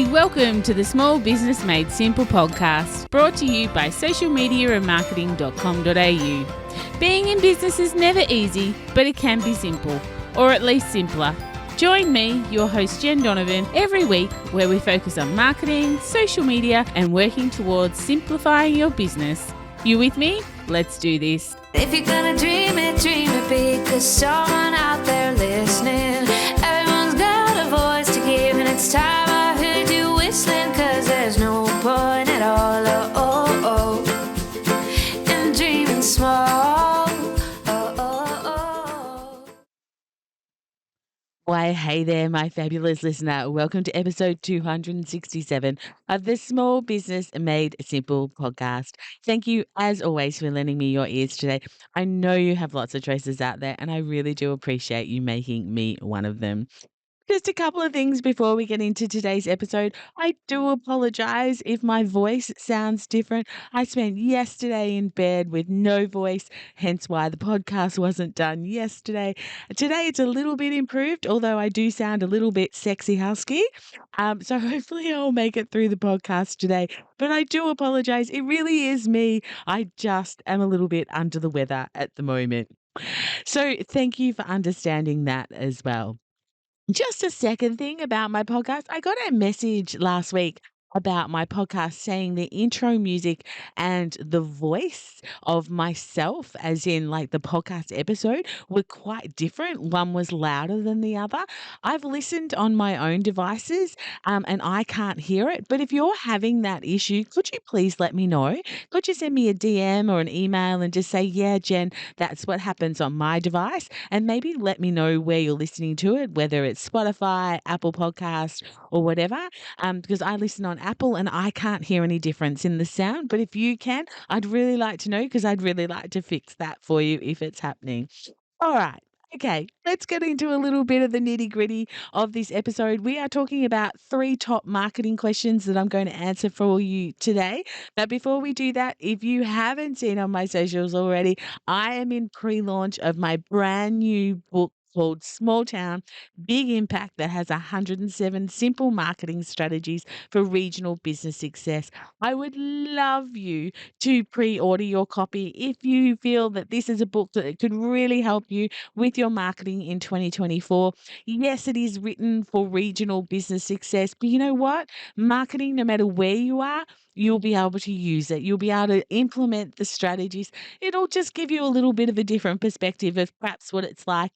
Hey, welcome to the Small Business Made Simple podcast, brought to you by socialmediaandmarketing.com.au. Being in business is never easy, but it can be simple, or at least simpler. Join me, your host Jen Donovan, every week where we focus on marketing, social media, and working towards simplifying your business. You with me? Let's do this. If you're gonna dream it big, 'cause someone out there listening. Everyone's got a voice to give, and it's time I heard you whistling, 'cause there's no point at all, in dreaming small. Why, hey there, my fabulous listener. Welcome to episode 267 of the Small Business Made Simple podcast. Thank you, as always, for lending me your ears today. I know you have lots of choices out there, and I really do appreciate you making me one of them. Just a couple of things before we get into today's episode. I do apologize if my voice sounds different. I spent yesterday in bed with no voice, hence why the podcast wasn't done yesterday. Today it's a little bit improved, although I do sound a little bit sexy husky. So hopefully I'll make it through the podcast today. But I do apologize. It really is me. I just am a little bit under the weather at the moment. So thank you for understanding that as well. Just a second thing about my podcast. I got a message last week about my podcast saying the intro music and the voice of myself, as in like the podcast episode, were quite different. One was louder than the other. I've listened on my own devices and I can't hear it. But if you're having that issue, could you please let me know? Could you send me a DM or an email and just say, yeah, Jen, that's what happens on my device? And maybe let me know where you're listening to it, whether it's Spotify, Apple Podcast, or whatever, because I listen on Apple and I can't hear any difference in the sound. But if you can, I'd really like to know, because I'd really like to fix that for you if it's happening. All right. Okay, let's get into a little bit of the nitty-gritty of this episode. We are talking about 3 top marketing questions that I'm going to answer for you today. But before we do that, if you haven't seen on my socials already, I am in pre-launch of my brand new book called Small Town, Big Impact, that has 107 simple marketing strategies for regional business success. I would love you to pre-order your copy if you feel that this is a book that could really help you with your marketing in 2024. Yes, it is written for regional business success, but you know what? Marketing, no matter where you are, you'll be able to use it. You'll be able to implement the strategies. It'll just give you a little bit of a different perspective of perhaps what it's like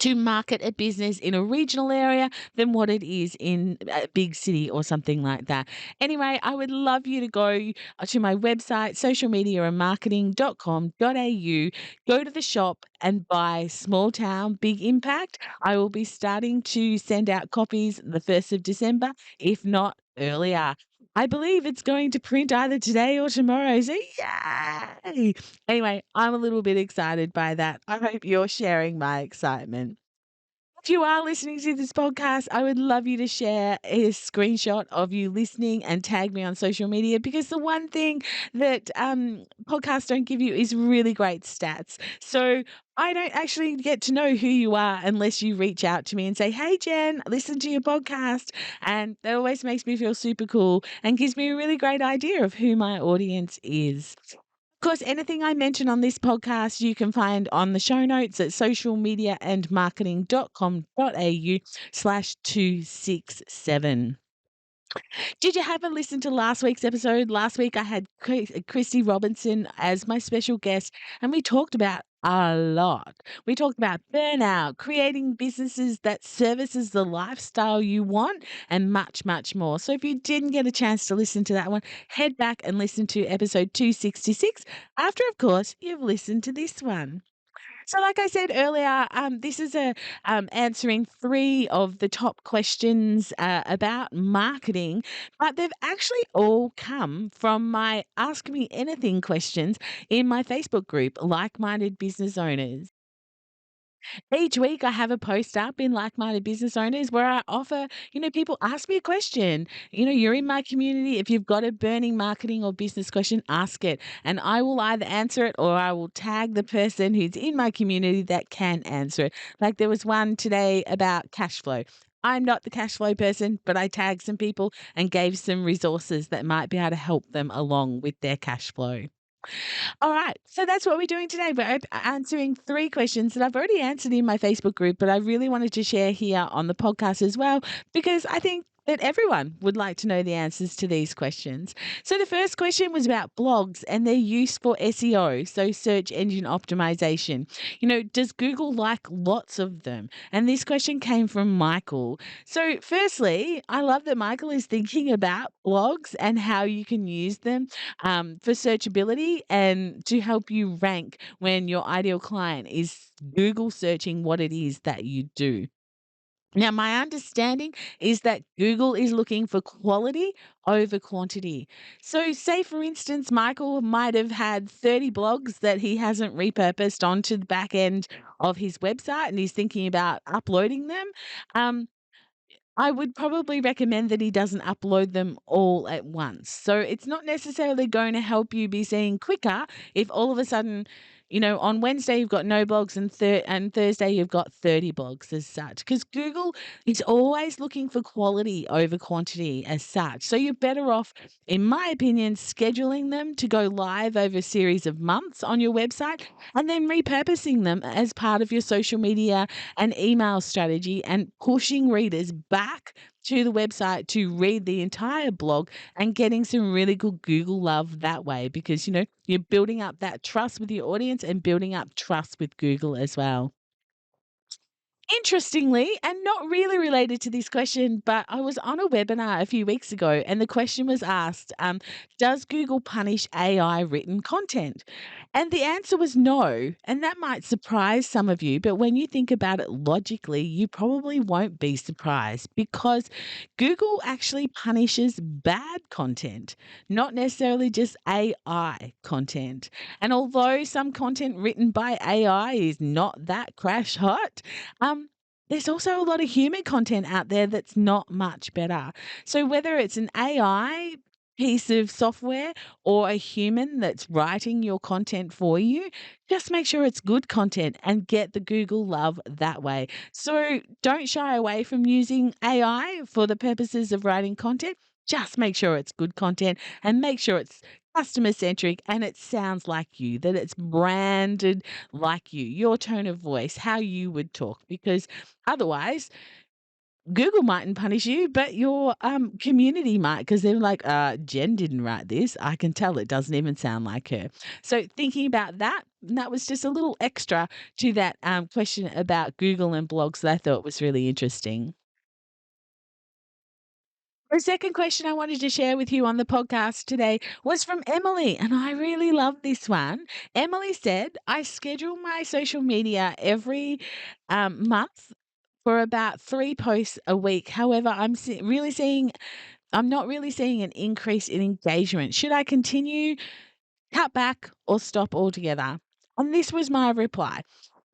to market a business in a regional area than what it is in a big city or something like that. Anyway, I would love you to go to my website, socialmediaandmarketing.com.au, go to the shop and buy Small Town Big Impact. I will be starting to send out copies the 1st of December, if not earlier. I believe it's going to print either today or tomorrow. So yay! Anyway, I'm a little bit excited by that. I hope you're sharing my excitement. If you are listening to this podcast, I would love you to share a screenshot of you listening and tag me on social media, because the one thing that podcasts don't give you is really great stats. So I don't actually get to know who you are unless you reach out to me and say, hey, Jen, listen to your podcast. And that always makes me feel super cool and gives me a really great idea of who my audience is. Of course, anything I mention on this podcast, you can find on the show notes at socialmediaandmarketing.com.au/267. Did you have a listen to last week's episode? Last week I had Christy Robinson as my special guest, and we talked about a lot. We talked about burnout, creating businesses that services the lifestyle you want, and much, much more. So if you didn't get a chance to listen to that one, head back and listen to episode 266 after, of course, you've listened to this one. So, like I said earlier, this is a answering 3 of the top questions about marketing, but they've actually all come from my Ask Me Anything questions in my Facebook group, Like Minded Business Owners. Each week I have a post up in Like Minded Business Owners where I offer, people ask me a question. You're in my community. If you've got a burning marketing or business question, ask it. And I will either answer it or I will tag the person who's in my community that can answer it. Like there was one today about cash flow. I'm not the cash flow person, but I tagged some people and gave some resources that might be able to help them along with their cash flow. All right. So that's what we're doing today. We're answering 3 questions that I've already answered in my Facebook group, but I really wanted to share here on the podcast as well, because I think that everyone would like to know the answers to these questions. So the first question was about blogs and their use for SEO, so search engine optimization. Does Google like lots of them? And this question came from Michael. So firstly, I love that Michael is thinking about blogs and how you can use them for searchability and to help you rank when your ideal client is Google searching what it is that you do. Now, my understanding is that Google is looking for quality over quantity. So, say for instance, Michael might have had 30 blogs that he hasn't repurposed onto the back end of his website and he's thinking about uploading them. Um, I would probably recommend that he doesn't upload them all at once. So it's not necessarily going to help you be seeing quicker if all of a sudden, on Wednesday you've got no blogs and Thursday you've got 30 blogs as such. Because Google is always looking for quality over quantity as such. So you're better off, in my opinion, scheduling them to go live over a series of months on your website and then repurposing them as part of your social media and email strategy and pushing readers back to the website to read the entire blog and getting some really good Google love that way because, you're building up that trust with your audience and building up trust with Google as well. Interestingly, and not really related to this question, but I was on a webinar a few weeks ago and the question was asked, does Google punish AI written content? And the answer was no. And that might surprise some of you, but when you think about it logically, you probably won't be surprised because Google actually punishes bad content, not necessarily just AI content. And although some content written by AI is not that crash hot, there's also a lot of human content out there that's not much better. So whether it's an AI piece of software or a human that's writing your content for you, just make sure it's good content and get the Google love that way. So don't shy away from using AI for the purposes of writing content. Just make sure it's good content and make sure it's customer centric and it sounds like you, that it's branded like you, your tone of voice, how you would talk, because otherwise Google mightn't punish you, but your community might because they're like, Jen didn't write this. I can tell it doesn't even sound like her. So thinking about that, that was just a little extra to that question about Google and blogs that I thought was really interesting. The second question I wanted to share with you on the podcast today was from Emily, and I really love this one. Emily said, I schedule my social media every month for about 3 posts a week. However, I'm not really seeing an increase in engagement. Should I continue, cut back, or stop altogether? And this was my reply.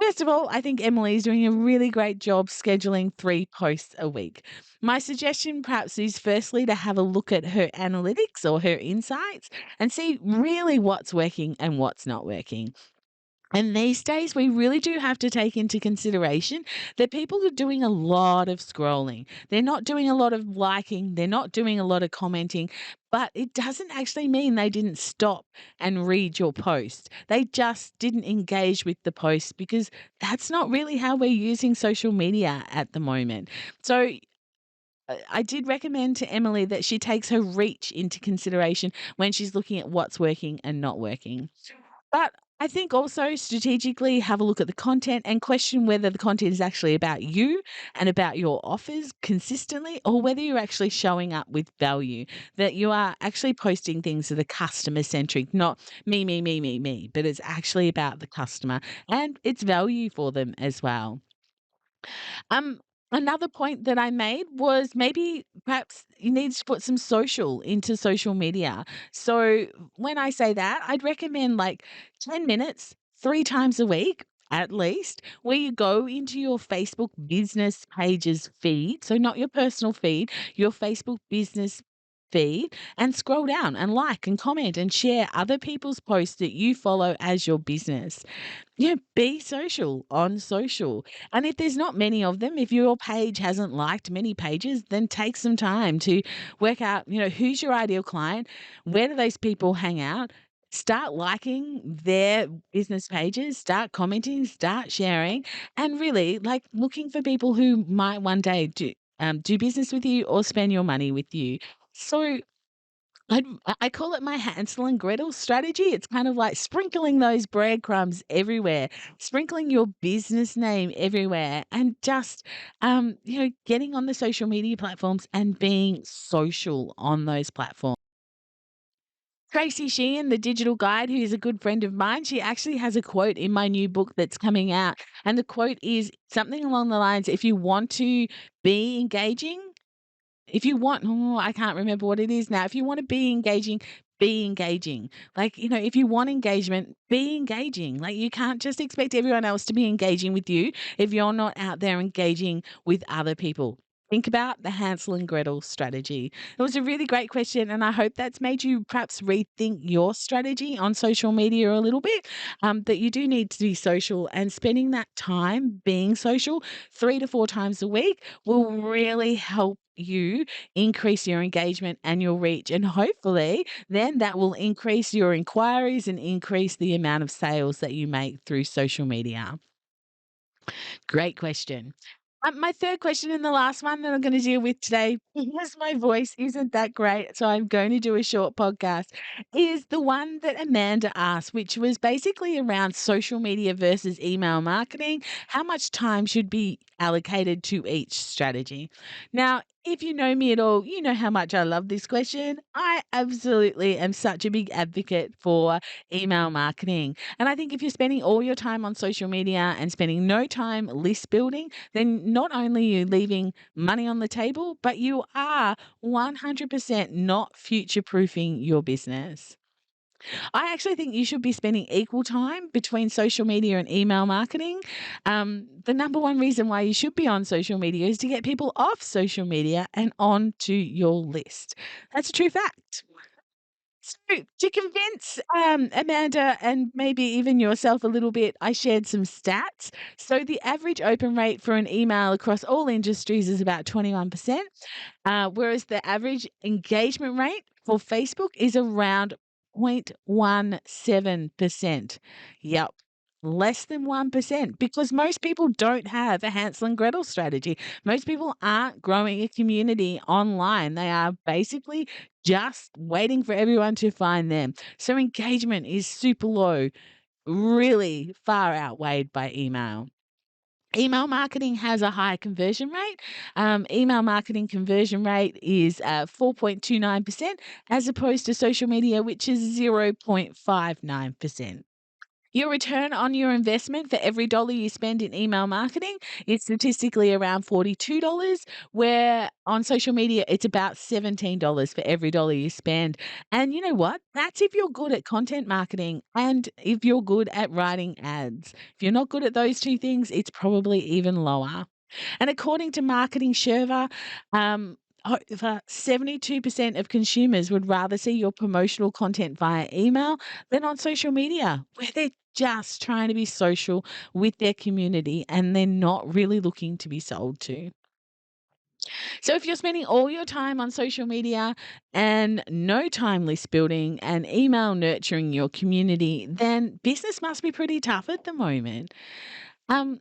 First of all, I think Emily is doing a really great job scheduling 3 posts a week. My suggestion perhaps is firstly to have a look at her analytics or her insights and see really what's working and what's not working. And these days, we really do have to take into consideration that people are doing a lot of scrolling. They're not doing a lot of liking, they're not doing a lot of commenting, but it doesn't actually mean they didn't stop and read your post. They just didn't engage with the post because that's not really how we're using social media at the moment. So, I did recommend to Emily that she takes her reach into consideration when she's looking at what's working and not working. But I think also strategically have a look at the content and question whether the content is actually about you and about your offers consistently or whether you're actually showing up with value, that you are actually posting things that are customer centric, not me, but it's actually about the customer and it's value for them as well. Um, Another point that I made was maybe perhaps you need to put some social into social media. So when I say that, I'd recommend like 10 minutes 3 times a week at least, where you go into your Facebook business pages feed. So not your personal feed, your Facebook business feed and scroll down and like and comment and share other people's posts that you follow as your business. Be social on social. And if there's not many of them, if your page hasn't liked many pages, then take some time to work out, who's your ideal client, where do those people hang out, start liking their business pages, start commenting, start sharing, and really like looking for people who might one day do business with you or spend your money with you. So I call it my Hansel and Gretel strategy. It's kind of like sprinkling those breadcrumbs everywhere, sprinkling your business name everywhere, and just, getting on the social media platforms and being social on those platforms. Tracy Sheehan, the digital guide, who is a good friend of mine, she actually has a quote in my new book that's coming out. And the quote is something along the lines, if you want to be engaging, if you want I can't remember what it is now. If you wanna be engaging, be engaging. Like, if you want engagement, be engaging. Like, you can't just expect everyone else to be engaging with you if you're not out there engaging with other people. Think about the Hansel and Gretel strategy. It was a really great question, and I hope that's made you perhaps rethink your strategy on social media a little bit, that you do need to be social, and spending that time being social 3 to 4 times a week will really help you increase your engagement and your reach. And hopefully, then that will increase your inquiries and increase the amount of sales that you make through social media. Great question. My third question and the last one that I'm going to deal with today, because my voice isn't that great, so I'm going to do a short podcast, is the one that Amanda asked, which was basically around social media versus email marketing. How much time should be allocated to each strategy? Now, if you know me at all, you know how much I love this question. I absolutely am such a big advocate for email marketing. And I think if you're spending all your time on social media and spending no time list building, then not only are you leaving money on the table, but you are 100% not future proofing your business. I actually think you should be spending equal time between social media and email marketing. The number one reason why you should be on social media is to get people off social media and onto your list. That's a true fact. So to convince Amanda and maybe even yourself a little bit, I shared some stats. So the average open rate for an email across all industries is about 21%, whereas the average engagement rate for Facebook is around 0.17%. Yep. Less than 1% because most people don't have a Hansel and Gretel strategy. Most people aren't growing a community online. They are basically just waiting for everyone to find them. So engagement is super low, really far outweighed by email. Email marketing has a high conversion rate. Email marketing conversion rate is 4.29% as opposed to social media, which is 0.59%. Your return on your investment for every dollar you spend in email marketing is statistically around $42, where on social media, it's about $17 for every dollar you spend. And you know what? That's if you're good at content marketing and if you're good at writing ads. If you're not good at those two things, it's probably even lower. And according to Marketing Sherva, over 72% of consumers would rather see your promotional content via email than on social media, where they're just trying to be social with their community and they're not really looking to be sold to. So if you're spending all your time on social media and no time list building and email nurturing your community, then business must be pretty tough at the moment. Um,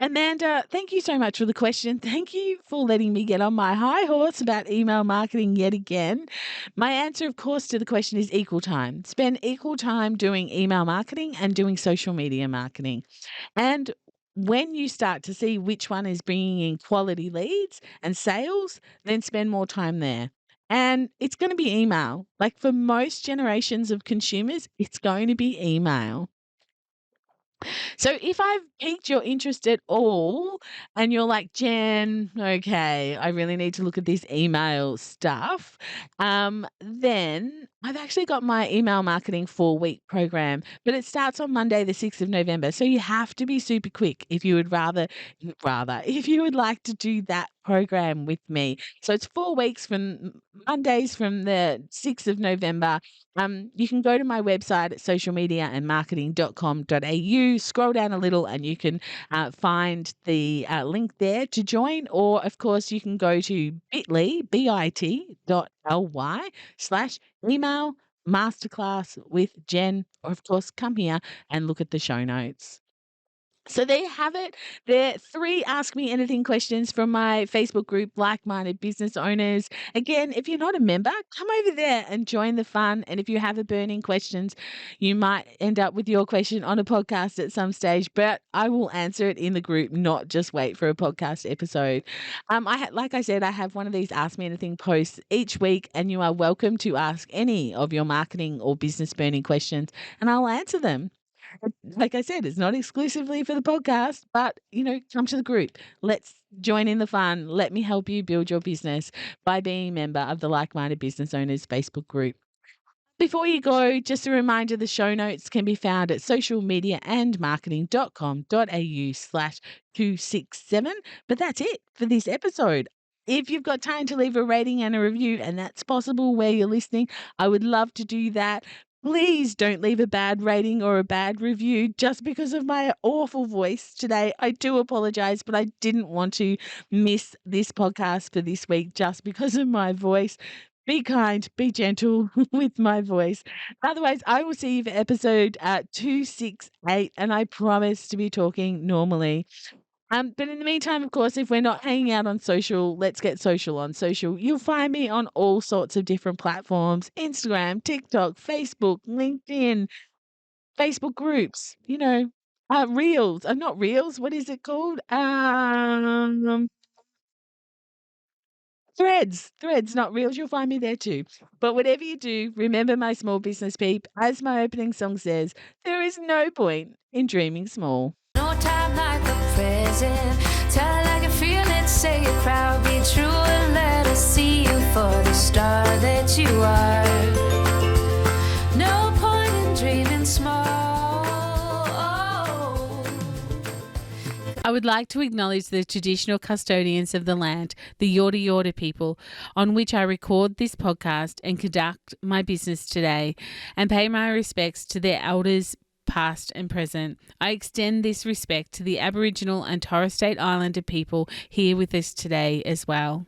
Amanda, thank you so much for the question. Thank you for letting me get on my high horse about email marketing yet again. My answer, of course, to the question is equal time. Spend equal time doing email marketing and doing social media marketing. And when you start to see which one is bringing in quality leads and sales, then spend more time there. And it's going to be email. Like for most generations of consumers, it's going to be email. So if I've piqued your interest at all and you're like, Jen, okay, I really need to look at this email stuff, then I've actually got my email marketing 4-week program, but it starts on Monday, the 6th of November. So you have to be super quick if you would if you would like to do that program with me. So it's 4 weeks from Mondays from the 6th of November. You can go to my website at socialmediaandmarketing.com.au, scroll down a little and you can find the link there to join. Or, of course, you can go to bit.ly/email masterclass with Jen, or of course, come here and look at the show notes. So there you have it. There are 3 Ask Me Anything questions from my Facebook group, Like-Minded Business Owners. Again, if you're not a member, come over there and join the fun. And if you have a burning questions, you might end up with your question on a podcast at some stage, but I will answer it in the group, not just wait for a podcast episode. Like I said, I have one of these Ask Me Anything posts each week, and you are welcome to ask any of your marketing or business burning questions, and I'll answer them. Like I said, it's not exclusively for the podcast, but, come to the group. Let's join in the fun. Let me help you build your business by being a member of the Like-Minded Business Owners Facebook group. Before you go, just a reminder, the show notes can be found at socialmediaandmarketing.com.au/267. But that's it for this episode. If you've got time to leave a rating and a review, and that's possible where you're listening, I would love to do that. Please don't leave a bad rating or a bad review just because of my awful voice today. I do apologize, but I didn't want to miss this podcast for this week just because of my voice. Be kind, be gentle with my voice. Otherwise, I will see you for episode 268, and I promise to be talking normally. But in the meantime, of course, if we're not hanging out on social, let's get social on social. You'll find me on all sorts of different platforms: Instagram, TikTok, Facebook, LinkedIn, Facebook groups, Reels. Not Reels. What is it called? Threads, not Reels. You'll find me there too. But whatever you do, remember, my small business peep, as my opening song says, there is no point in dreaming small. No time like the present. Tell it like you feel it, say it proud, be true, and let us see you for the star that you are. No point in dreaming small. I would like to acknowledge the traditional custodians of the land, the Yorta Yorta people, on which I record this podcast and conduct my business today, and pay my respects to their elders, past and present. I extend this respect to the Aboriginal and Torres Strait Islander people here with us today as well.